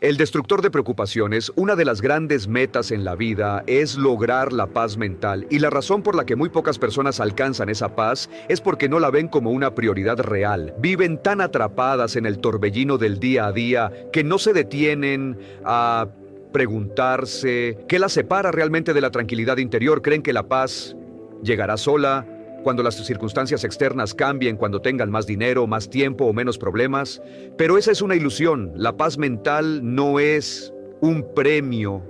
El destructor de preocupaciones, una de las grandes metas en la vida es lograr la paz mental, y la razón por la que muy pocas personas alcanzan esa paz es porque no la ven como una prioridad real. Viven tan atrapadas en el torbellino del día a día que no se detienen a preguntarse qué las separa realmente de la tranquilidad interior. Creen que la paz llegará sola cuando las circunstancias externas cambien, cuando tengan más dinero, más tiempo o menos problemas. Pero esa es una ilusión. La paz mental no es un premio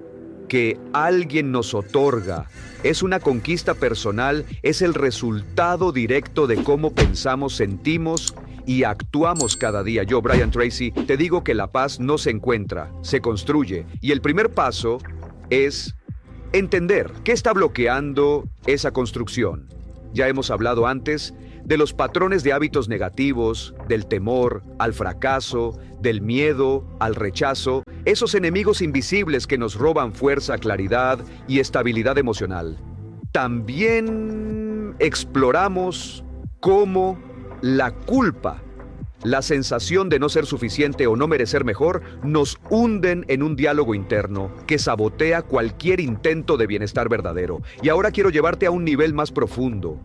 que alguien nos otorga. Es una conquista personal, es el resultado directo de cómo pensamos, sentimos y actuamos cada día. Yo, Brian Tracy, te digo que la paz no se encuentra, se construye. Y el primer paso es entender qué está bloqueando esa construcción. Ya hemos hablado antes de los patrones de hábitos negativos, del temor al fracaso, del miedo al rechazo, esos enemigos invisibles que nos roban fuerza, claridad y estabilidad emocional. También exploramos cómo la culpa, la sensación de no ser suficiente o no merecer mejor, nos hunden en un diálogo interno que sabotea cualquier intento de bienestar verdadero. Y ahora quiero llevarte a un nivel más profundo.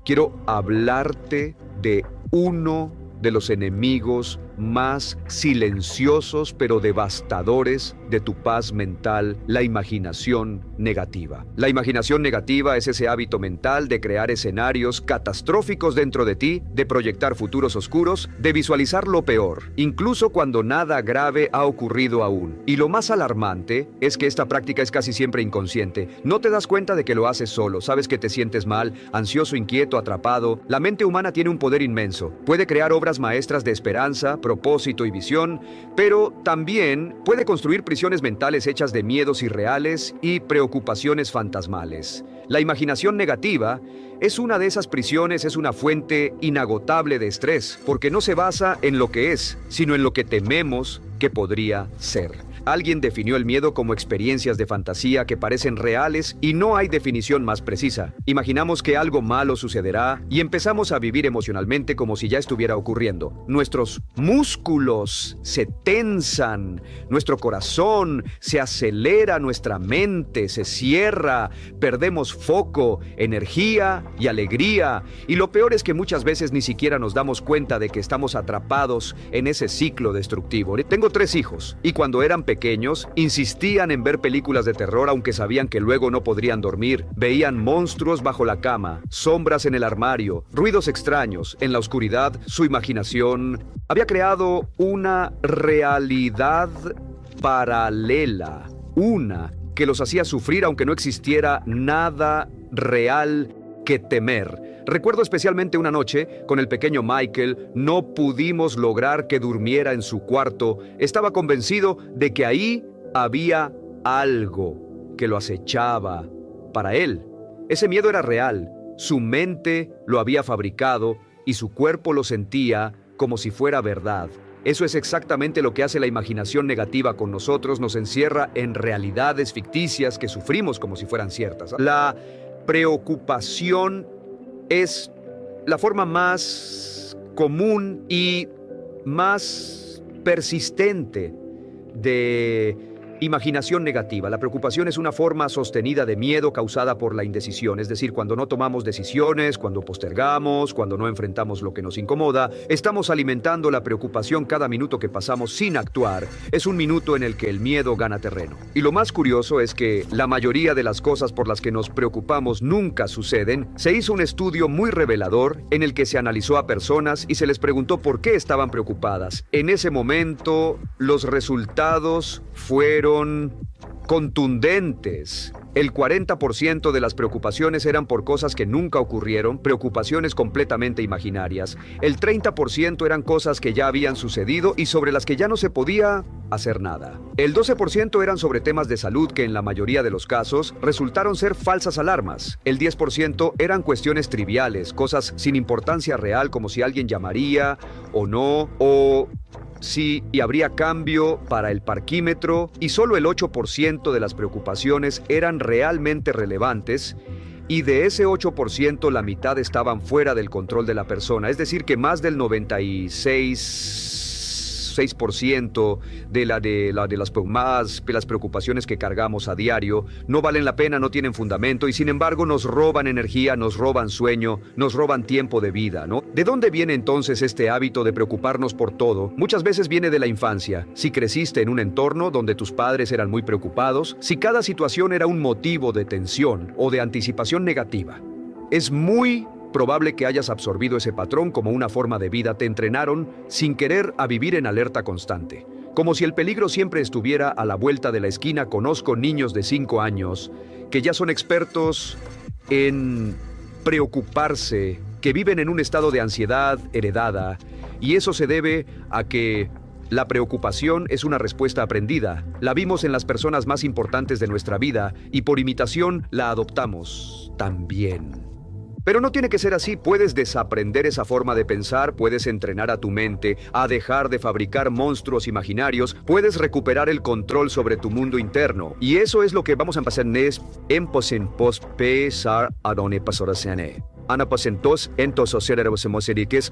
Quiero hablarte de uno de los enemigos más silenciosos pero devastadores de tu paz mental: la imaginación negativa. La imaginación negativa es ese hábito mental de crear escenarios catastróficos dentro de ti, de proyectar futuros oscuros, de visualizar lo peor, incluso cuando nada grave ha ocurrido aún. Y lo más alarmante es que esta práctica es casi siempre inconsciente. No te das cuenta de que lo haces solo. Sabes que te sientes mal, ansioso, inquieto, atrapado. La mente humana tiene un poder inmenso. Puede crear obras maestras de esperanza, propósito y visión, pero también puede construir prisiones mentales hechas de miedos irreales y preocupaciones fantasmales. La imaginación negativa es una de esas prisiones, es una fuente inagotable de estrés, porque no se basa en lo que es, sino en lo que tememos que podría ser. Alguien definió el miedo como experiencias de fantasía que parecen reales y no hay definición más precisa. Imaginamos que algo malo sucederá y empezamos a vivir emocionalmente como si ya estuviera ocurriendo. Nuestros músculos se tensan, nuestro corazón se acelera, nuestra mente se cierra, perdemos foco, energía y alegría. Y lo peor es que muchas veces ni siquiera nos damos cuenta de que estamos atrapados en ese ciclo destructivo. Tengo 3 hijos y cuando eran pequeños insistían en ver películas de terror aunque sabían que luego no podrían dormir. Veían monstruos bajo la cama, sombras en el armario, ruidos extraños. En la oscuridad, su imaginación había creado una realidad paralela, una que los hacía sufrir aunque no existiera nada real que temer. Recuerdo especialmente una noche, con el pequeño Michael, no pudimos lograr que durmiera en su cuarto. Estaba convencido de que ahí había algo que lo acechaba. Para él, ese miedo era real. Su mente lo había fabricado y su cuerpo lo sentía como si fuera verdad. Eso es exactamente lo que hace la imaginación negativa con nosotros. Nos encierra en realidades ficticias que sufrimos como si fueran ciertas. La preocupación es la forma más común y más persistente de imaginación negativa. La preocupación es una forma sostenida de miedo causada por la indecisión, es decir, cuando no tomamos decisiones, cuando postergamos, cuando no enfrentamos lo que nos incomoda, estamos alimentando la preocupación. Cada minuto que pasamos sin actuar es un minuto en el que el miedo gana terreno. Y lo más curioso es que la mayoría de las cosas por las que nos preocupamos nunca suceden. Se hizo un estudio muy revelador en el que se analizó a personas y se les preguntó por qué estaban preocupadas. En ese momento, los resultados fueron contundentes. El 40% de las preocupaciones eran por cosas que nunca ocurrieron, preocupaciones completamente imaginarias. El 30% eran cosas que ya habían sucedido y sobre las que ya no se podía hacer nada. El 12% eran sobre temas de salud que en la mayoría de los casos resultaron ser falsas alarmas. El 10% eran cuestiones triviales, cosas sin importancia real como si alguien llamaría o no, o sí, y habría cambio para el parquímetro, y solo el 8% de las preocupaciones eran realmente relevantes, y de ese 8% la mitad estaban fuera del control de la persona, es decir, que más del 96 6% de las preocupaciones que cargamos a diario. No valen la pena, no tienen fundamento y sin embargo nos roban energía, nos roban sueño, nos roban tiempo de vida, ¿no? ¿De dónde viene entonces este hábito de preocuparnos por todo? Muchas veces viene de la infancia. Si creciste en un entorno donde tus padres eran muy preocupados, si cada situación era un motivo de tensión o de anticipación negativa, es muy probable que hayas absorbido ese patrón como una forma de vida. Te entrenaron sin querer a vivir en alerta constante, como si el peligro siempre estuviera a la vuelta de la esquina. Conozco niños de 5 años que ya son expertos en preocuparse, que viven en un estado de ansiedad heredada, y eso se debe a que la preocupación es una respuesta aprendida. La vimos en las personas más importantes de nuestra vida y por imitación la adoptamos también. Pero no tiene que ser así. Puedes desaprender esa forma de pensar, puedes entrenar a tu mente a dejar de fabricar monstruos imaginarios, puedes recuperar el control sobre tu mundo interno. Y eso es lo que vamos a empezar en pesar a donde pasarasene. Ana pasentos entos sociedades emoseriques.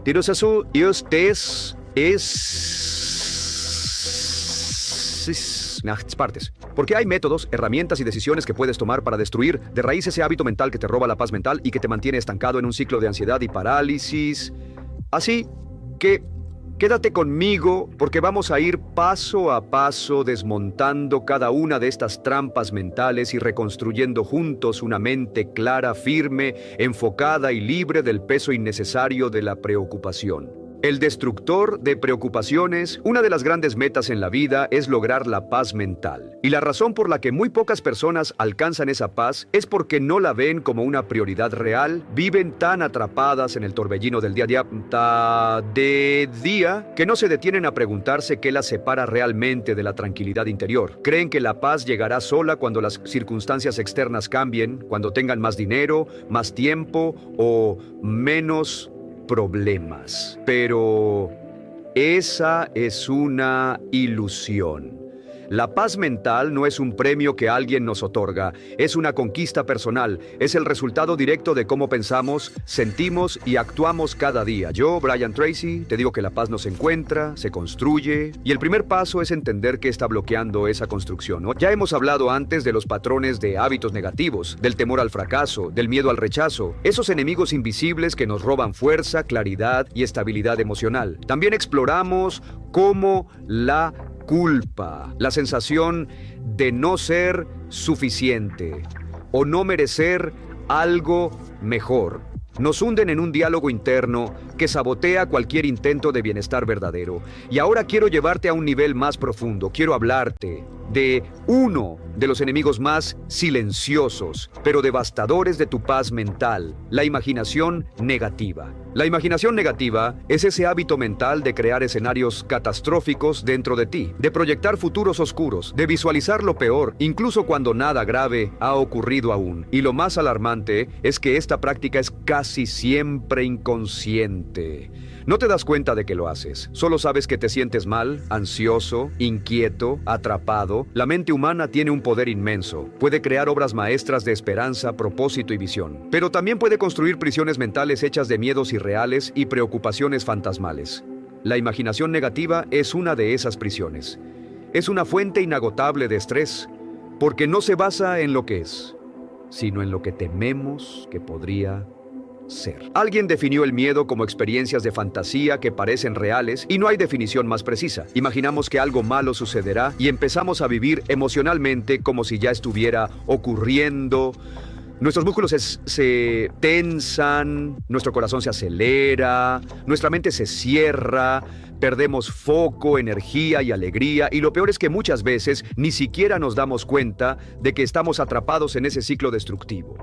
Diros eso, ellos es partes. Porque hay métodos, herramientas y decisiones que puedes tomar para destruir de raíz ese hábito mental que te roba la paz mental y que te mantiene estancado en un ciclo de ansiedad y parálisis. Así que quédate conmigo porque vamos a ir paso a paso desmontando cada una de estas trampas mentales y reconstruyendo juntos una mente clara, firme, enfocada y libre del peso innecesario de la preocupación. El destructor de preocupaciones, una de las grandes metas en la vida es lograr la paz mental. Y la razón por la que muy pocas personas alcanzan esa paz es porque no la ven como una prioridad real, viven tan atrapadas en el torbellino del día a día que no se detienen a preguntarse qué las separa realmente de la tranquilidad interior. Creen que la paz llegará sola cuando las circunstancias externas cambien, cuando tengan más dinero, más tiempo o menos problemas. Pero esa es una ilusión. La paz mental no es un premio que alguien nos otorga, es una conquista personal, es el resultado directo de cómo pensamos, sentimos y actuamos cada día. Yo, Brian Tracy, te digo que la paz no se encuentra, se construye, y el primer paso es entender qué está bloqueando esa construcción, ¿no? Ya hemos hablado antes de los patrones de hábitos negativos, del temor al fracaso, del miedo al rechazo, esos enemigos invisibles que nos roban fuerza, claridad y estabilidad emocional. También exploramos cómo la culpa, la sensación de no ser suficiente o no merecer algo mejor, nos hunden en un diálogo interno que sabotea cualquier intento de bienestar verdadero. Y ahora quiero llevarte a un nivel más profundo. Quiero hablarte de uno de los enemigos más silenciosos, pero devastadores de tu paz mental, la imaginación negativa. La imaginación negativa es ese hábito mental de crear escenarios catastróficos dentro de ti, de proyectar futuros oscuros, de visualizar lo peor, incluso cuando nada grave ha ocurrido aún. Y lo más alarmante es que esta práctica es casi siempre inconsciente. No te das cuenta de que lo haces, solo sabes que te sientes mal, ansioso, inquieto, atrapado. La mente humana tiene un poder inmenso, puede crear obras maestras de esperanza, propósito y visión, pero también puede construir prisiones mentales hechas de miedos irreales y preocupaciones fantasmales. La imaginación negativa es una de esas prisiones. Es una fuente inagotable de estrés, porque no se basa en lo que es, sino en lo que tememos que podría ser. Alguien definió el miedo como experiencias de fantasía que parecen reales y no hay definición más precisa. Imaginamos que algo malo sucederá y empezamos a vivir emocionalmente como si ya estuviera ocurriendo. Nuestros músculos se tensan, nuestro corazón se acelera, nuestra mente se cierra, perdemos foco, energía y alegría, y lo peor es que muchas veces ni siquiera nos damos cuenta de que estamos atrapados en ese ciclo destructivo.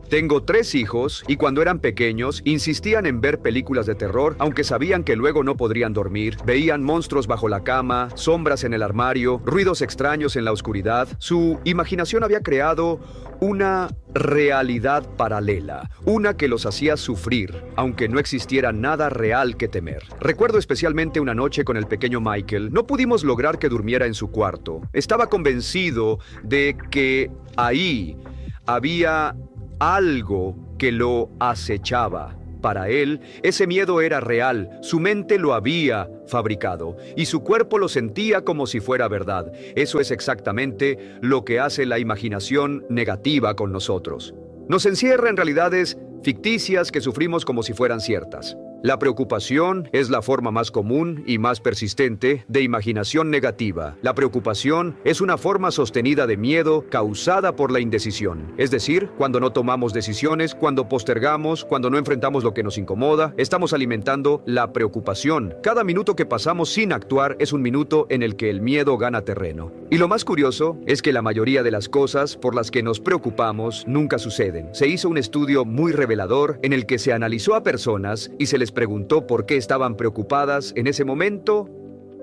Tengo 3 hijos y cuando eran pequeños insistían en ver películas de terror, aunque sabían que luego no podrían dormir. Veían monstruos bajo la cama, sombras en el armario, ruidos extraños en la oscuridad. Su imaginación había creado una realidad paralela, una que los hacía sufrir, aunque no existiera nada real que temer. Recuerdo especialmente una noche con el pequeño Michael. No pudimos lograr que durmiera en su cuarto. Estaba convencido de que ahí había algo que lo acechaba. Para él, ese miedo era real, su mente lo había fabricado y su cuerpo lo sentía como si fuera verdad. Eso es exactamente lo que hace la imaginación negativa con nosotros. Nos encierra en realidades ficticias que sufrimos como si fueran ciertas. La preocupación es la forma más común y más persistente de imaginación negativa. La preocupación es una forma sostenida de miedo causada por la indecisión. Es decir, cuando no tomamos decisiones, cuando postergamos, cuando no enfrentamos lo que nos incomoda, estamos alimentando la preocupación. Cada minuto que pasamos sin actuar es un minuto en el que el miedo gana terreno. Y lo más curioso es que la mayoría de las cosas por las que nos preocupamos nunca suceden. Se hizo un estudio muy revelador en el que se analizó a personas y se les preguntó por qué estaban preocupadas en ese momento.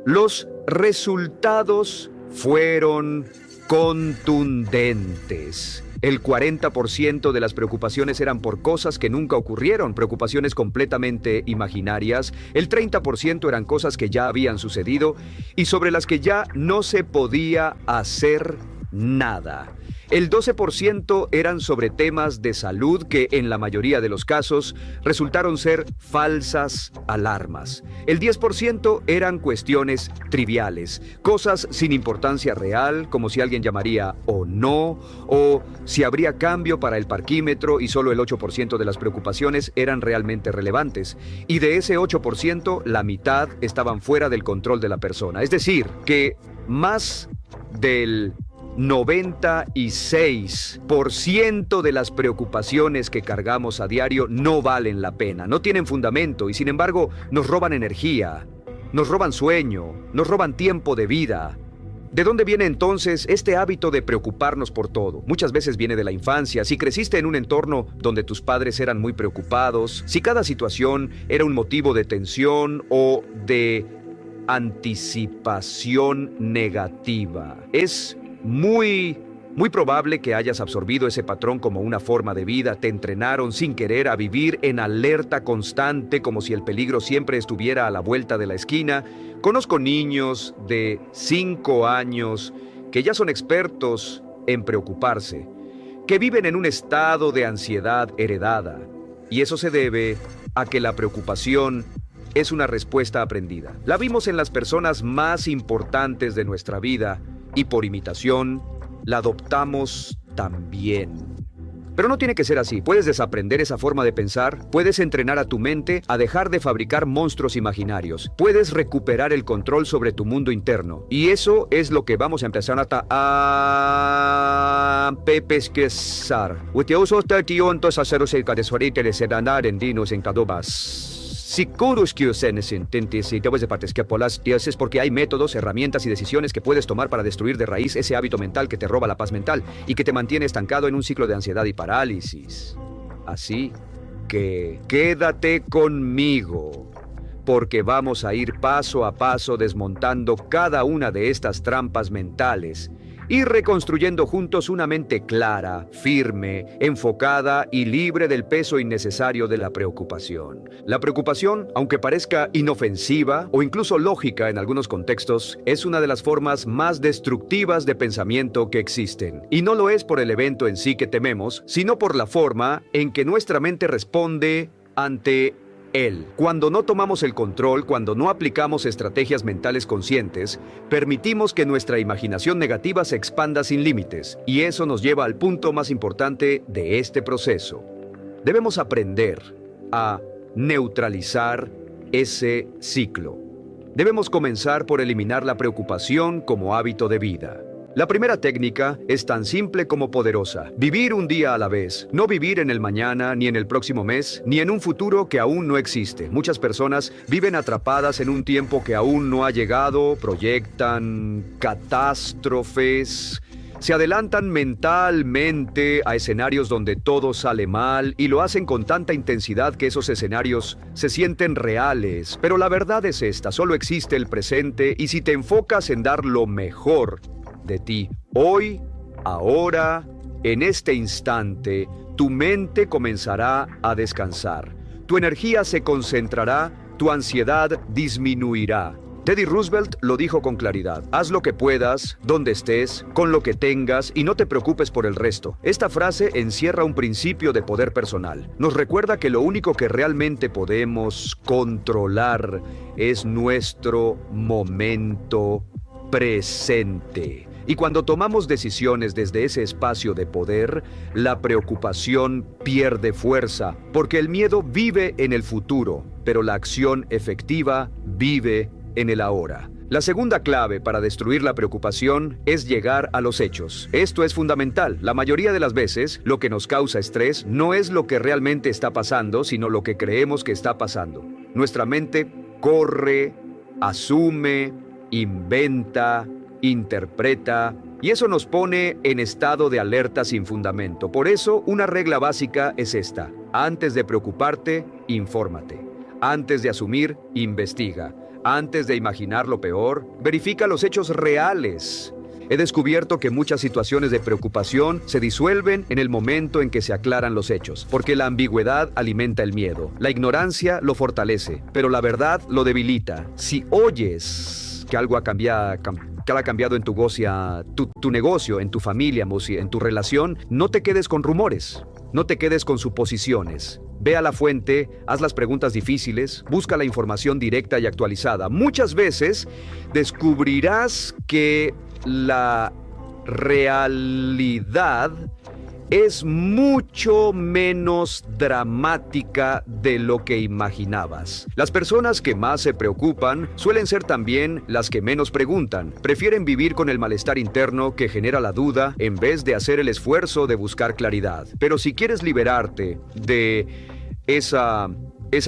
Los resultados fueron contundentes. El 40% de las preocupaciones eran por cosas que nunca ocurrieron, preocupaciones completamente imaginarias. El 30% eran cosas que ya habían sucedido y sobre las que ya no se podía hacer nada. El 12% eran sobre temas de salud que, en la mayoría de los casos, resultaron ser falsas alarmas. El 10% eran cuestiones triviales, cosas sin importancia real, como si alguien llamaría o no, o si habría cambio para el parquímetro, y solo el 8% de las preocupaciones eran realmente relevantes. Y de ese 8%, la mitad estaban fuera del control de la persona. Es decir, que más del 96% de las preocupaciones que cargamos a diario no valen la pena, no tienen fundamento y sin embargo nos roban energía, nos roban sueño, nos roban tiempo de vida. ¿De dónde viene entonces este hábito de preocuparnos por todo? Muchas veces viene de la infancia. Si creciste en un entorno donde tus padres eran muy preocupados, si cada situación era un motivo de tensión o de anticipación negativa, es muy probable que hayas absorbido ese patrón como una forma de vida. Te entrenaron sin querer a vivir en alerta constante, como si el peligro siempre estuviera a la vuelta de la esquina. Conozco niños de 5 años que ya son expertos en preocuparse, que viven en un estado de ansiedad heredada. Y eso se debe a que la preocupación es una respuesta aprendida. La vimos en las personas más importantes de nuestra vida, y por imitación, la adoptamos también. Pero no tiene que ser así. Puedes desaprender esa forma de pensar, puedes entrenar a tu mente a dejar de fabricar monstruos imaginarios, puedes recuperar el control sobre tu mundo interno. Y eso es lo que vamos a empezar a pesquisar. Es porque hay métodos, herramientas y decisiones que puedes tomar para destruir de raíz ese hábito mental que te roba la paz mental y que te mantiene estancado en un ciclo de ansiedad y parálisis. Así que quédate conmigo, porque vamos a ir paso a paso desmontando cada una de estas trampas mentales y reconstruyendo juntos una mente clara, firme, enfocada y libre del peso innecesario de la preocupación. La preocupación, aunque parezca inofensiva o incluso lógica en algunos contextos, es una de las formas más destructivas de pensamiento que existen. Y no lo es por el evento en sí que tememos, sino por la forma en que nuestra mente responde ante él. Cuando no tomamos el control, cuando no aplicamos estrategias mentales conscientes, permitimos que nuestra imaginación negativa se expanda sin límites, y eso nos lleva al punto más importante de este proceso. Debemos aprender a neutralizar ese ciclo. Debemos comenzar por eliminar la preocupación como hábito de vida. La primera técnica es tan simple como poderosa: vivir un día a la vez. No vivir en el mañana, ni en el próximo mes, ni en un futuro que aún no existe. Muchas personas viven atrapadas en un tiempo que aún no ha llegado, proyectan catástrofes, se adelantan mentalmente a escenarios donde todo sale mal y lo hacen con tanta intensidad que esos escenarios se sienten reales. Pero la verdad es esta: solo existe el presente, y si te enfocas en dar lo mejor de ti hoy, ahora, en este instante, tu mente comenzará a descansar. Tu energía se concentrará, tu ansiedad disminuirá Teddy Roosevelt lo dijo con claridad: haz lo que puedas, donde estés, con lo que tengas y no te preocupes por el resto. Esta frase encierra un principio de poder personal. Nos recuerda que lo único que realmente podemos controlar es nuestro momento presente. Y cuando tomamos decisiones desde ese espacio de poder, la preocupación pierde fuerza, porque el miedo vive en el futuro, pero la acción efectiva vive en el ahora. La segunda clave para destruir la preocupación es llegar a los hechos. Esto es fundamental. La mayoría de las veces, lo que nos causa estrés no es lo que realmente está pasando, sino lo que creemos que está pasando. Nuestra mente corre, asume, inventa, interpreta, y eso nos pone en estado de alerta sin fundamento. Por eso, una regla básica es esta: antes de preocuparte, infórmate. Antes de asumir, investiga. Antes de imaginar lo peor, verifica los hechos reales. He descubierto que muchas situaciones de preocupación se disuelven en el momento en que se aclaran los hechos, porque la ambigüedad alimenta el miedo, la ignorancia lo fortalece, pero la verdad lo debilita. Si oyes que algo ha cambiado en tu negocio, en tu familia, en tu relación, no te quedes con rumores, no te quedes con suposiciones. Ve a la fuente, haz las preguntas difíciles, busca la información directa y actualizada. Muchas veces descubrirás que la realidad es mucho menos dramática de lo que imaginabas. Las personas que más se preocupan suelen ser también las que menos preguntan. Prefieren vivir con el malestar interno que genera la duda en vez de hacer el esfuerzo de buscar claridad. Pero si quieres liberarte de esa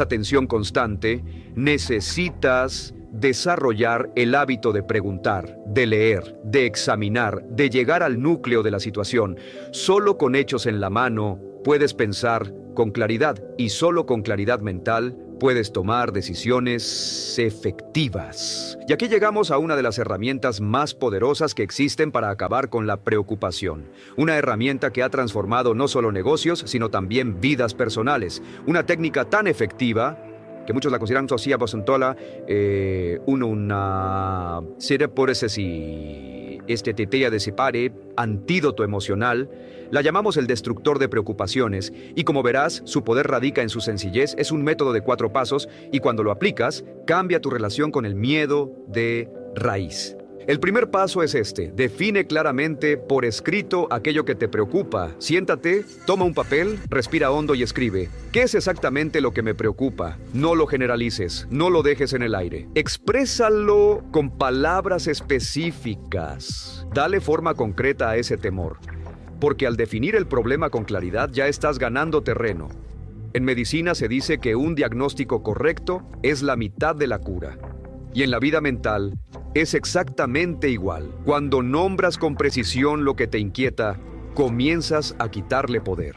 tensión constante, necesitas desarrollar el hábito de preguntar, de leer, de examinar, de llegar al núcleo de la situación. Solo con hechos en la mano puedes pensar con claridad, y solo con claridad mental puedes tomar decisiones efectivas. Y aquí llegamos a una de las herramientas más poderosas que existen para acabar con la preocupación. Una herramienta que ha transformado no solo negocios, sino también vidas personales. Una técnica tan efectiva que muchos la consideran sosia basantola, una serie por ese si tetea de separe, antídoto emocional. La llamamos el destructor de preocupaciones, y como verás, su poder radica en su sencillez. Es un método de 4 pasos, y cuando lo aplicas, cambia tu relación con el miedo de raíz. El primer paso es este: define claramente por escrito aquello que te preocupa. Siéntate, toma un papel, respira hondo y escribe: ¿qué es exactamente lo que me preocupa? No lo generalices, no lo dejes en el aire. Exprésalo con palabras específicas. Dale forma concreta a ese temor, porque al definir el problema con claridad ya estás ganando terreno. En medicina se dice que un diagnóstico correcto es la mitad de la cura. Y en la vida mental es exactamente igual. Cuando nombras con precisión lo que te inquieta, comienzas a quitarle poder.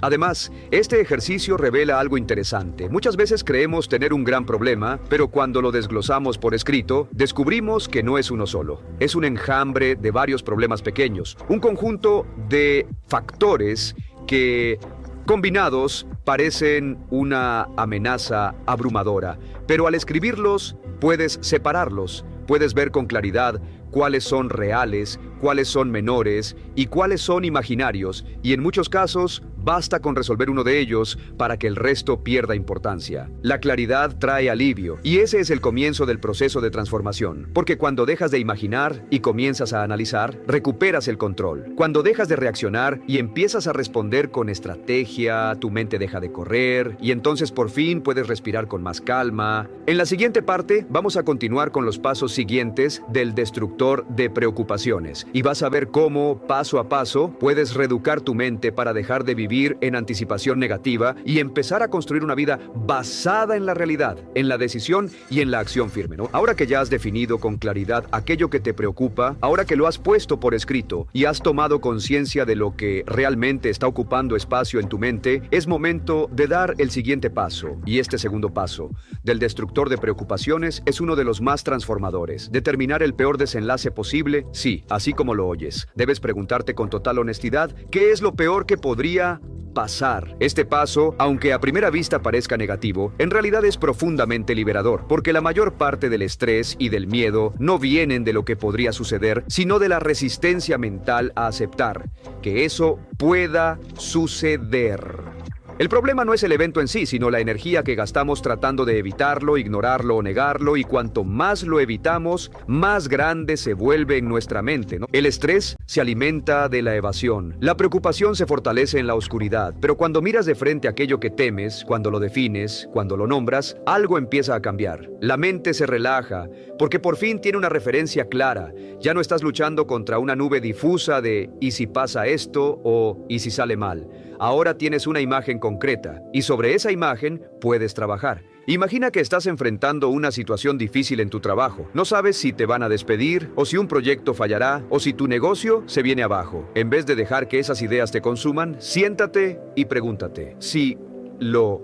Además, este ejercicio revela algo interesante. Muchas veces creemos tener un gran problema, pero cuando lo desglosamos por escrito, descubrimos que no es uno solo. Es un enjambre de varios problemas pequeños, un conjunto de factores que, combinados, parecen una amenaza abrumadora. Pero al escribirlos, puedes separarlos, puedes ver con claridad cuáles son reales, cuáles son menores y cuáles son imaginarios, y en muchos casos basta con resolver uno de ellos para que el resto pierda importancia. La claridad trae alivio, y ese es el comienzo del proceso de transformación, porque cuando dejas de imaginar y comienzas a analizar, recuperas el control. Cuando dejas de reaccionar y empiezas a responder con estrategia, tu mente deja de correr, y entonces por fin puedes respirar con más calma. En la siguiente parte vamos a continuar con los pasos siguientes del destructor de preocupaciones, y vas a ver cómo, paso a paso, puedes reeducar tu mente para dejar de vivir en anticipación negativa y empezar a construir una vida basada en la realidad, en la decisión y en la acción firme, ¿no? Ahora que ya has definido con claridad aquello que te preocupa, ahora que lo has puesto por escrito y has tomado conciencia de lo que realmente está ocupando espacio en tu mente, es momento de dar el siguiente paso. Y este segundo paso del destructor de preocupaciones es uno de los más transformadores. Determinar el peor desenlace posible, sí, así como lo oyes. Debes preguntarte con total honestidad: ¿qué es lo peor que podría pasar. Este paso, aunque a primera vista parezca negativo, en realidad es profundamente liberador, porque la mayor parte del estrés y del miedo no vienen de lo que podría suceder, sino de la resistencia mental a aceptar que eso pueda suceder. El problema no es el evento en sí, sino la energía que gastamos tratando de evitarlo, ignorarlo o negarlo, y cuanto más lo evitamos, más grande se vuelve en nuestra mente, ¿no? El estrés se alimenta de la evasión. La preocupación se fortalece en la oscuridad, pero cuando miras de frente aquello que temes, cuando lo defines, cuando lo nombras, algo empieza a cambiar. La mente se relaja, porque por fin tiene una referencia clara. Ya no estás luchando contra una nube difusa de ¿y si pasa esto? O ¿y si sale mal? Ahora tienes una imagen concreta y sobre esa imagen puedes trabajar. Imagina que estás enfrentando una situación difícil en tu trabajo. No sabes si te van a despedir o si un proyecto fallará o si tu negocio se viene abajo. En vez de dejar que esas ideas te consuman, siéntate y pregúntate: si lo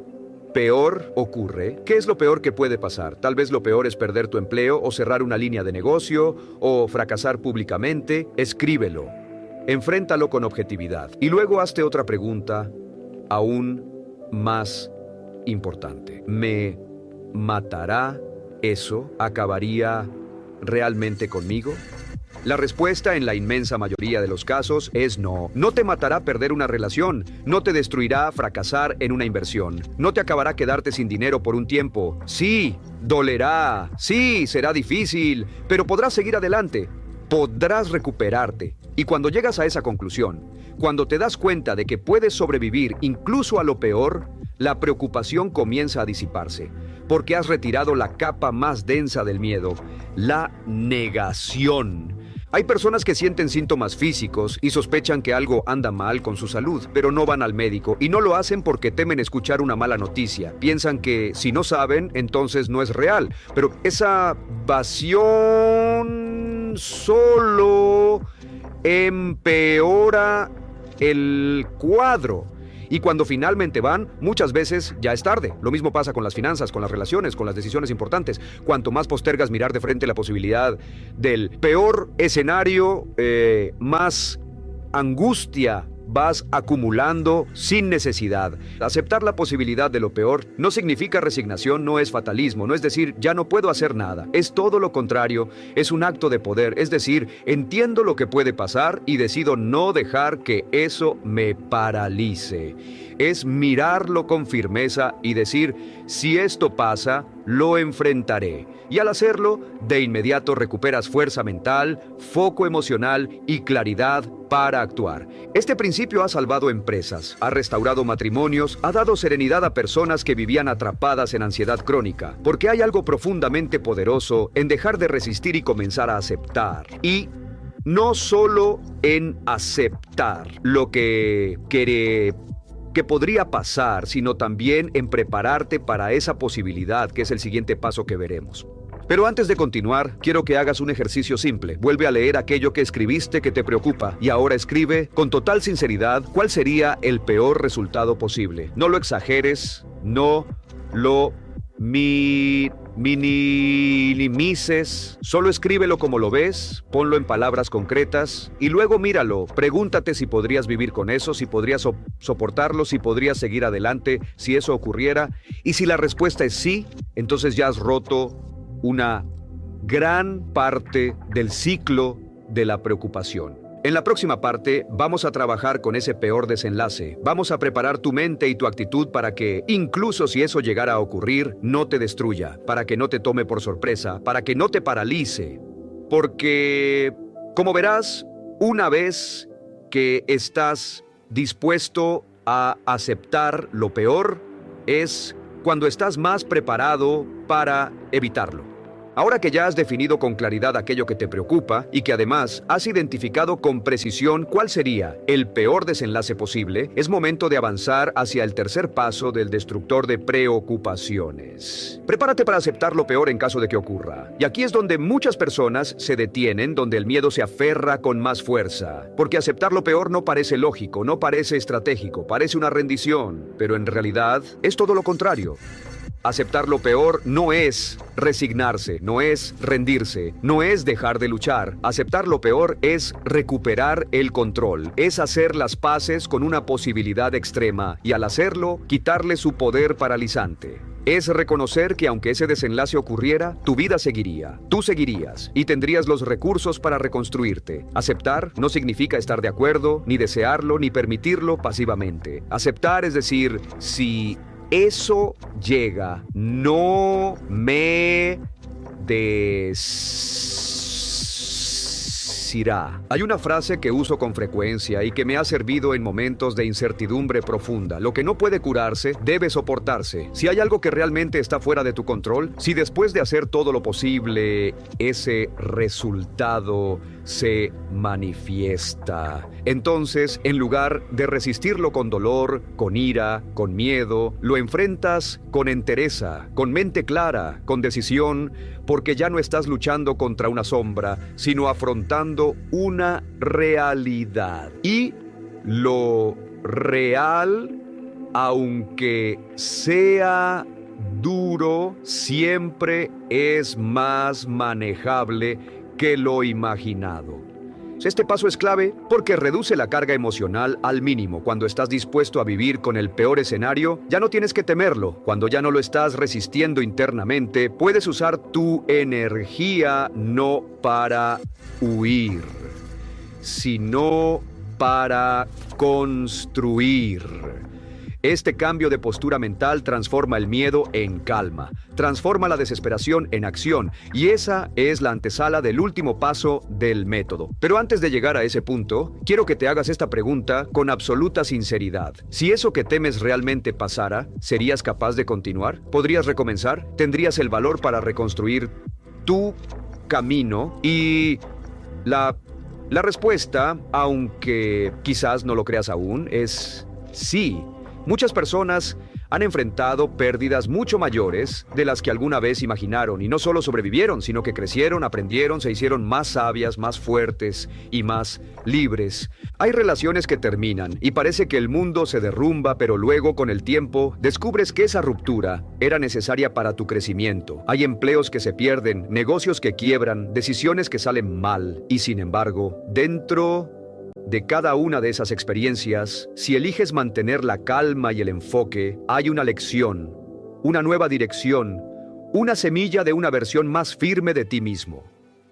peor ocurre, ¿qué es lo peor que puede pasar? Tal vez lo peor es perder tu empleo o cerrar una línea de negocio o fracasar públicamente. Escríbelo. Enfréntalo con objetividad y luego hazte otra pregunta aún más importante. ¿Me matará eso? ¿Acabaría realmente conmigo? La respuesta en la inmensa mayoría de los casos es no. No te matará perder una relación, no te destruirá fracasar en una inversión, no te acabará quedarte sin dinero por un tiempo. Sí, dolerá, sí, será difícil, pero podrás seguir adelante. Podrás recuperarte. Y cuando llegas a esa conclusión, cuando te das cuenta de que puedes sobrevivir incluso a lo peor, la preocupación comienza a disiparse, porque has retirado la capa más densa del miedo, la negación. Hay personas que sienten síntomas físicos y sospechan que algo anda mal con su salud, pero no van al médico y no lo hacen porque temen escuchar una mala noticia. Piensan que si no saben, entonces no es real. Pero esa evasión solo empeora el cuadro. Y cuando finalmente van, muchas veces ya es tarde. Lo mismo pasa con las finanzas, con las relaciones, con las decisiones importantes. Cuanto más postergas mirar de frente la posibilidad del peor escenario, más angustia vas acumulando sin necesidad. Aceptar la posibilidad de lo peor no significa resignación, no es fatalismo, no es decir, ya no puedo hacer nada. Es todo lo contrario, es un acto de poder, es decir, entiendo lo que puede pasar y decido no dejar que eso me paralice. Es mirarlo con firmeza y decir, si esto pasa, lo enfrentaré. Y al hacerlo, de inmediato recuperas fuerza mental, foco emocional y claridad para actuar. Este principio ha salvado empresas, ha restaurado matrimonios, ha dado serenidad a personas que vivían atrapadas en ansiedad crónica, porque hay algo profundamente poderoso en dejar de resistir y comenzar a aceptar. Y no solo en aceptar lo que podría pasar, sino también en prepararte para esa posibilidad, que es el siguiente paso que veremos. Pero antes de continuar, quiero que hagas un ejercicio simple. Vuelve a leer aquello que escribiste que te preocupa y ahora escribe con total sinceridad cuál sería el peor resultado posible. No lo exageres, no lo minimices, solo escríbelo como lo ves, ponlo en palabras concretas y luego míralo. Pregúntate si podrías vivir con eso, si podrías soportarlo, si podrías seguir adelante, si eso ocurriera. Y si la respuesta es sí, entonces ya has roto una gran parte del ciclo de la preocupación. En la próxima parte vamos a trabajar con ese peor desenlace. Vamos a preparar tu mente y tu actitud para que, incluso si eso llegara a ocurrir, no te destruya, para que no te tome por sorpresa, para que no te paralice. Porque, como verás, una vez que estás dispuesto a aceptar lo peor, es cuando estás más preparado para evitarlo. Ahora que ya has definido con claridad aquello que te preocupa y que además has identificado con precisión cuál sería el peor desenlace posible, es momento de avanzar hacia el tercer paso del destructor de preocupaciones. Prepárate para aceptar lo peor en caso de que ocurra. Y aquí es donde muchas personas se detienen, donde el miedo se aferra con más fuerza. Porque aceptar lo peor no parece lógico, no parece estratégico, parece una rendición, pero en realidad es todo lo contrario. Aceptar lo peor no es resignarse, no es rendirse, no es dejar de luchar. Aceptar lo peor es recuperar el control, es hacer las paces con una posibilidad extrema y al hacerlo, quitarle su poder paralizante. Es reconocer que aunque ese desenlace ocurriera, tu vida seguiría, tú seguirías y tendrías los recursos para reconstruirte. Aceptar no significa estar de acuerdo, ni desearlo, ni permitirlo pasivamente. Aceptar es decir, si eso llega, no me desirá. Hay una frase que uso con frecuencia y que me ha servido en momentos de incertidumbre profunda. Lo que no puede curarse, debe soportarse. Si hay algo que realmente está fuera de tu control, si después de hacer todo lo posible, ese resultado se manifiesta, entonces, en lugar de resistirlo con dolor, con ira, con miedo, lo enfrentas con entereza, con mente clara, con decisión, porque ya no estás luchando contra una sombra, sino afrontando una realidad. Y lo real, aunque sea duro, siempre es más manejable que lo imaginado. Este paso es clave porque reduce la carga emocional al mínimo. Cuando estás dispuesto a vivir con el peor escenario, ya no tienes que temerlo. Cuando ya no lo estás resistiendo internamente, puedes usar tu energía no para huir, sino para construir. Este cambio de postura mental transforma el miedo en calma, transforma la desesperación en acción, y esa es la antesala del último paso del método. Pero antes de llegar a ese punto, quiero que te hagas esta pregunta con absoluta sinceridad. Si eso que temes realmente pasara, ¿serías capaz de continuar? ¿Podrías recomenzar? ¿Tendrías el valor para reconstruir tu camino? Y la respuesta, aunque quizás no lo creas aún, es sí. Muchas personas han enfrentado pérdidas mucho mayores de las que alguna vez imaginaron, y no solo sobrevivieron, sino que crecieron, aprendieron, se hicieron más sabias, más fuertes y más libres. Hay relaciones que terminan y parece que el mundo se derrumba, pero luego, con el tiempo, descubres que esa ruptura era necesaria para tu crecimiento. Hay empleos que se pierden, negocios que quiebran, decisiones que salen mal, y sin embargo, dentro de cada una de esas experiencias, si eliges mantener la calma y el enfoque, hay una lección, una nueva dirección, una semilla de una versión más firme de ti mismo.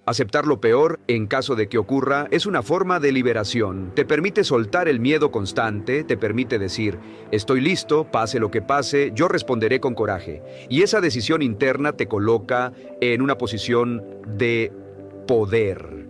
Aceptar lo peor, en caso de que ocurra, es una forma de liberación. Te permite soltar el miedo constante, te permite decir, estoy listo, pase lo que pase, yo responderé con coraje. Y esa decisión interna te coloca en una posición de poder.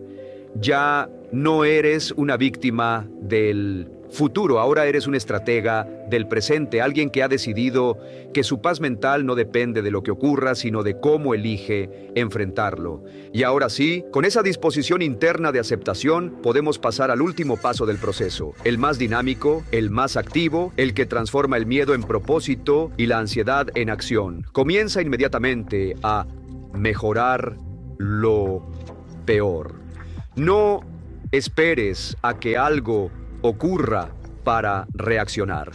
Ya no eres una víctima del futuro, ahora eres un estratega del presente, alguien que ha decidido que su paz mental no depende de lo que ocurra, sino de cómo elige enfrentarlo. Y ahora sí, con esa disposición interna de aceptación, podemos pasar al último paso del proceso, el más dinámico, el más activo, el que transforma el miedo en propósito y la ansiedad en acción. Comienza inmediatamente a mejorar lo peor. No esperes a que algo ocurra para reaccionar.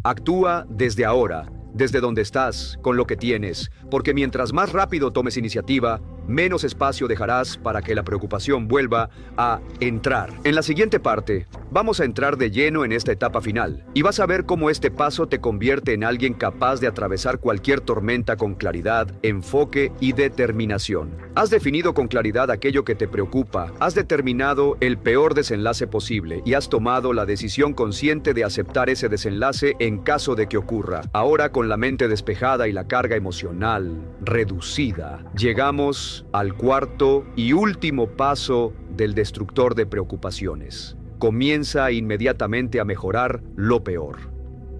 Actúa desde ahora, desde donde estás, con lo que tienes, porque mientras más rápido tomes iniciativa, menos espacio dejarás para que la preocupación vuelva a entrar. En la siguiente parte, vamos a entrar de lleno en esta etapa final, y vas a ver cómo este paso te convierte en alguien capaz de atravesar cualquier tormenta con claridad, enfoque y determinación. Has definido con claridad aquello que te preocupa, has determinado el peor desenlace posible y has tomado la decisión consciente de aceptar ese desenlace en caso de que ocurra. Ahora, con la mente despejada y la carga emocional reducida, llegamos al cuarto y último paso del destructor de preocupaciones. Comienza inmediatamente a mejorar lo peor.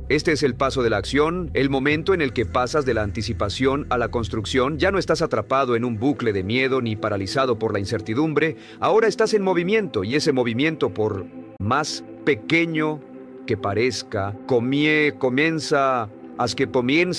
Este es el paso de la acción, el momento en el que pasas de la anticipación a la construcción. Ya no estás atrapado en un bucle de miedo ni paralizado por la incertidumbre. Ahora estás en movimiento, y ese movimiento, por más pequeño que parezca, comienza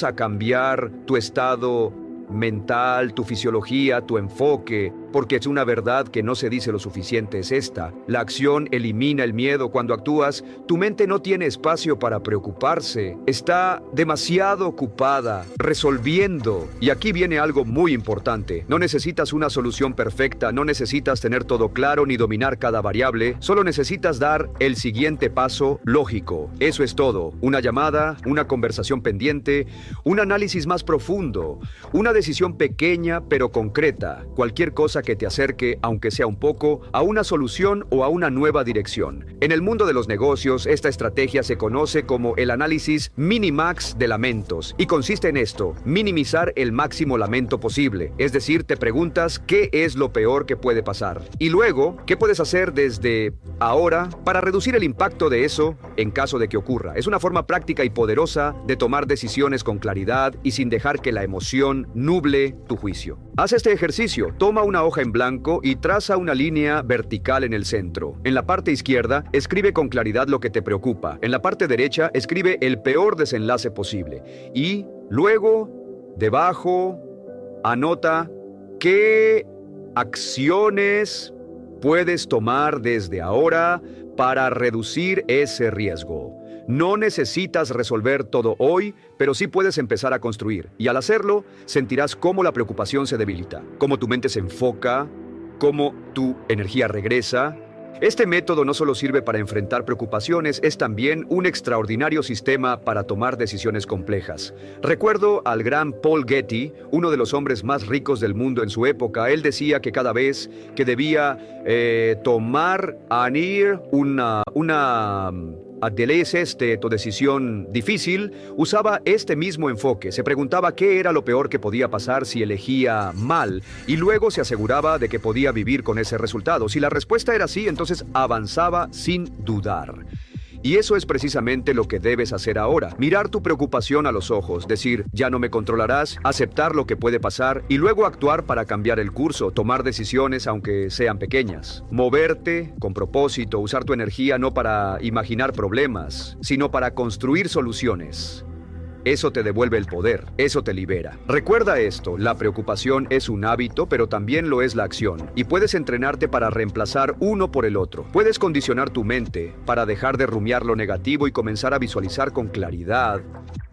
a cambiar tu estado mental, tu fisiología, tu enfoque, porque es una verdad que no se dice lo suficiente, es esta: la acción elimina el miedo. Cuando actúas, tu mente no tiene espacio para preocuparse, está demasiado ocupada resolviendo. Y aquí viene algo muy importante: no necesitas una solución perfecta, no necesitas tener todo claro ni dominar cada variable, solo necesitas dar el siguiente paso lógico. Eso es todo: una llamada, una conversación pendiente, un análisis más profundo, una decisión pequeña pero concreta, cualquier cosa que te acerque, aunque sea un poco, a una solución o a una nueva dirección. En el mundo de los negocios, esta estrategia se conoce como el análisis minimax de lamentos, y consiste en esto: minimizar el máximo lamento posible. Es decir, te preguntas qué es lo peor que puede pasar, y luego, ¿qué puedes hacer desde ahora para reducir el impacto de eso en caso de que ocurra? Es una forma práctica y poderosa de tomar decisiones con claridad y sin dejar que la emoción nuble tu juicio. Haz este ejercicio: toma una hoja en blanco y traza una línea vertical en el centro. En la parte izquierda, escribe con claridad lo que te preocupa. En la parte derecha, escribe el peor desenlace posible. Y luego, debajo, anota qué acciones puedes tomar desde ahora para reducir ese riesgo. No necesitas resolver todo hoy, pero sí puedes empezar a construir. Y al hacerlo, sentirás cómo la preocupación se debilita, cómo tu mente se enfoca, cómo tu energía regresa. Este método no solo sirve para enfrentar preocupaciones, es también un extraordinario sistema para tomar decisiones complejas. Recuerdo al gran Paul Getty, uno de los hombres más ricos del mundo en su época. Él decía que cada vez que debía tomar tu decisión difícil, usaba este mismo enfoque. Se preguntaba qué era lo peor que podía pasar si elegía mal, y luego se aseguraba de que podía vivir con ese resultado. Si la respuesta era sí, entonces avanzaba sin dudar. Y eso es precisamente lo que debes hacer ahora: mirar tu preocupación a los ojos, decir ya no me controlarás, aceptar lo que puede pasar y luego actuar para cambiar el curso, tomar decisiones aunque sean pequeñas, moverte con propósito, usar tu energía no para imaginar problemas, sino para construir soluciones. Eso te devuelve el poder, eso te libera. Recuerda esto: la preocupación es un hábito, pero también lo es la acción. Y puedes entrenarte para reemplazar uno por el otro. Puedes condicionar tu mente para dejar de rumiar lo negativo y comenzar a visualizar con claridad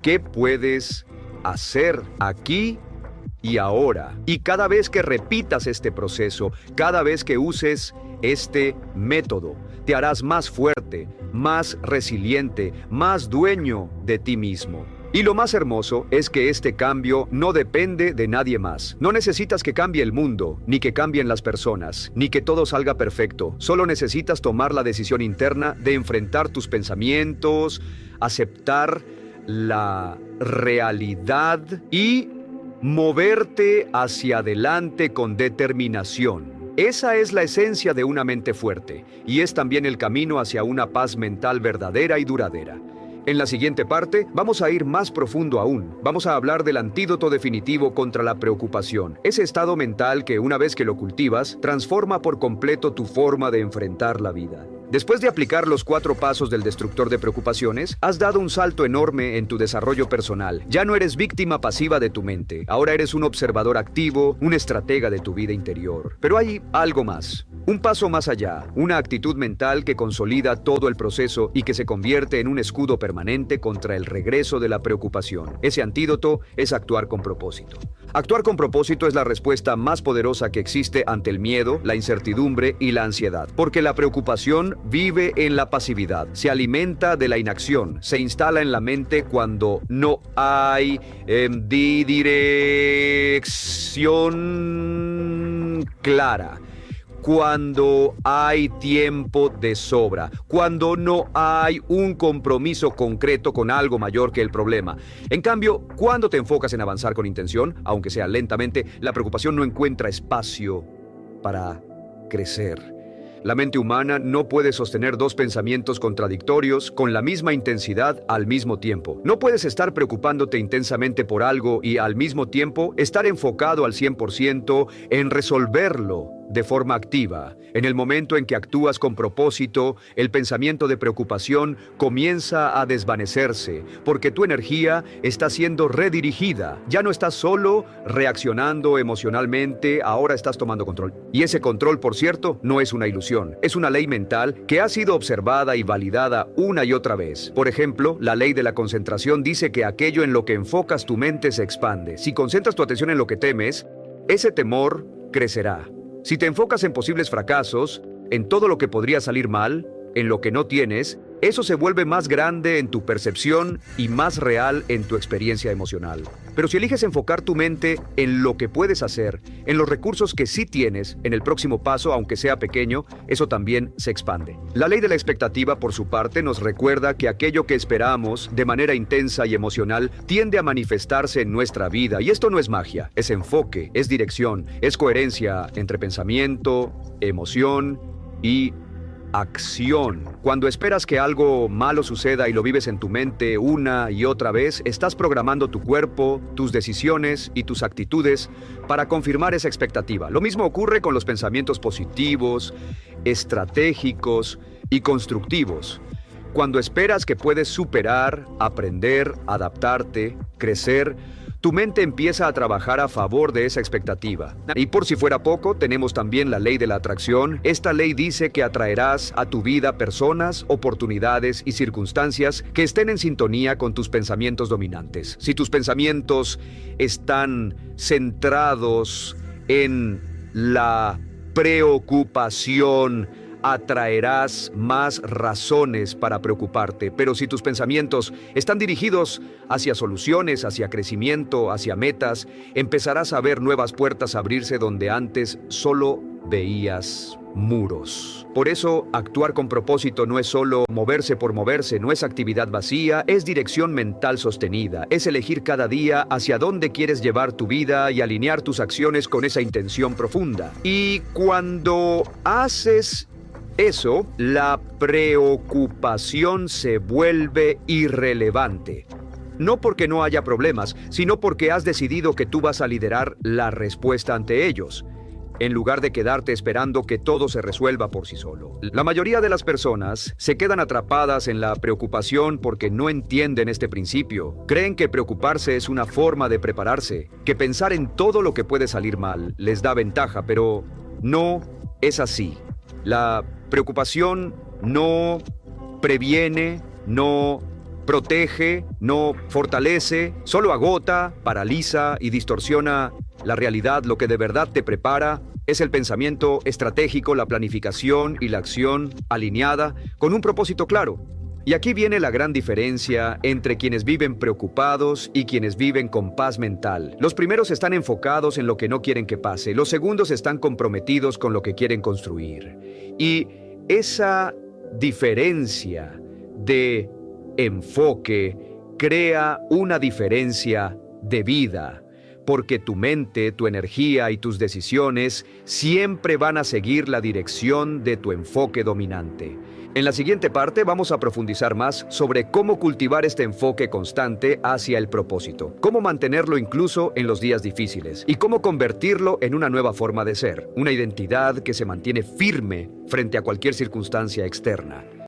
qué puedes hacer aquí y ahora. Y cada vez que repitas este proceso, cada vez que uses este método, te harás más fuerte, más resiliente, más dueño de ti mismo. Y lo más hermoso es que este cambio no depende de nadie más. No necesitas que cambie el mundo, ni que cambien las personas, ni que todo salga perfecto. Solo necesitas tomar la decisión interna de enfrentar tus pensamientos, aceptar la realidad y moverte hacia adelante con determinación. Esa es la esencia de una mente fuerte, y es también el camino hacia una paz mental verdadera y duradera. En la siguiente parte, vamos a ir más profundo aún. Vamos a hablar del antídoto definitivo contra la preocupación. Ese estado mental que, una vez que lo cultivas, transforma por completo tu forma de enfrentar la vida. Después de aplicar los 4 pasos del destructor de preocupaciones, has dado un salto enorme en tu desarrollo personal. Ya no eres víctima pasiva de tu mente. Ahora eres un observador activo, un estratega de tu vida interior. Pero hay algo más. Un paso más allá, una actitud mental que consolida todo el proceso y que se convierte en un escudo permanente contra el regreso de la preocupación. Ese antídoto es actuar con propósito. Actuar con propósito es la respuesta más poderosa que existe ante el miedo, la incertidumbre y la ansiedad, porque la preocupación vive en la pasividad, se alimenta de la inacción, se instala en la mente cuando no hay dirección clara, cuando hay tiempo de sobra, cuando no hay un compromiso concreto con algo mayor que el problema. En cambio, cuando te enfocas en avanzar con intención, aunque sea lentamente, la preocupación no encuentra espacio para crecer. La mente humana no puede sostener 2 pensamientos contradictorios con la misma intensidad al mismo tiempo. No puedes estar preocupándote intensamente por algo y al mismo tiempo estar enfocado al 100% en resolverlo. de forma activa. En el momento en que actúas con propósito, el pensamiento de preocupación comienza a desvanecerse, porque tu energía está siendo redirigida. Ya no estás solo reaccionando emocionalmente, ahora estás tomando control. Y ese control, por cierto, no es una ilusión. Es una ley mental que ha sido observada y validada una y otra vez. Por ejemplo, la ley de la concentración dice que aquello en lo que enfocas tu mente se expande. Si concentras tu atención en lo que temes, ese temor crecerá. Si te enfocas en posibles fracasos, en todo lo que podría salir mal, en lo que no tienes, eso se vuelve más grande en tu percepción y más real en tu experiencia emocional. Pero si eliges enfocar tu mente en lo que puedes hacer, en los recursos que sí tienes, en el próximo paso, aunque sea pequeño, eso también se expande. La ley de la expectativa, por su parte, nos recuerda que aquello que esperamos de manera intensa y emocional tiende a manifestarse en nuestra vida. Y esto no es magia, es enfoque, es dirección, es coherencia entre pensamiento, emoción y acción. Cuando esperas que algo malo suceda y lo vives en tu mente una y otra vez, estás programando tu cuerpo, tus decisiones y tus actitudes para confirmar esa expectativa. Lo mismo ocurre con los pensamientos positivos, estratégicos y constructivos. Cuando esperas que puedes superar, aprender, adaptarte, crecer, tu mente empieza a trabajar a favor de esa expectativa. Y por si fuera poco, tenemos también la ley de la atracción. Esta ley dice que atraerás a tu vida personas, oportunidades y circunstancias que estén en sintonía con tus pensamientos dominantes. Si tus pensamientos están centrados en la preocupación, atraerás más razones para preocuparte. Pero si tus pensamientos están dirigidos hacia soluciones, hacia crecimiento, hacia metas, empezarás a ver nuevas puertas abrirse donde antes solo veías muros. Por eso, actuar con propósito no es solo moverse por moverse, no es actividad vacía, es dirección mental sostenida, es elegir cada día hacia dónde quieres llevar tu vida y alinear tus acciones con esa intención profunda. Y cuando haces eso, la preocupación se vuelve irrelevante. No porque no haya problemas, sino porque has decidido que tú vas a liderar la respuesta ante ellos, en lugar de quedarte esperando que todo se resuelva por sí solo. La mayoría de las personas se quedan atrapadas en la preocupación porque no entienden este principio. Creen que preocuparse es una forma de prepararse, que pensar en todo lo que puede salir mal les da ventaja, pero no es así. La preocupación no previene, no protege, no fortalece, solo agota, paraliza y distorsiona la realidad. Lo que de verdad te prepara es el pensamiento estratégico, la planificación y la acción alineada con un propósito claro. Y aquí viene la gran diferencia entre quienes viven preocupados y quienes viven con paz mental. Los primeros están enfocados en lo que no quieren que pase, los segundos están comprometidos con lo que quieren construir. Y esa diferencia de enfoque crea una diferencia de vida, porque tu mente, tu energía y tus decisiones siempre van a seguir la dirección de tu enfoque dominante. En la siguiente parte vamos a profundizar más sobre cómo cultivar este enfoque constante hacia el propósito, cómo mantenerlo incluso en los días difíciles y cómo convertirlo en una nueva forma de ser, una identidad que se mantiene firme frente a cualquier circunstancia externa.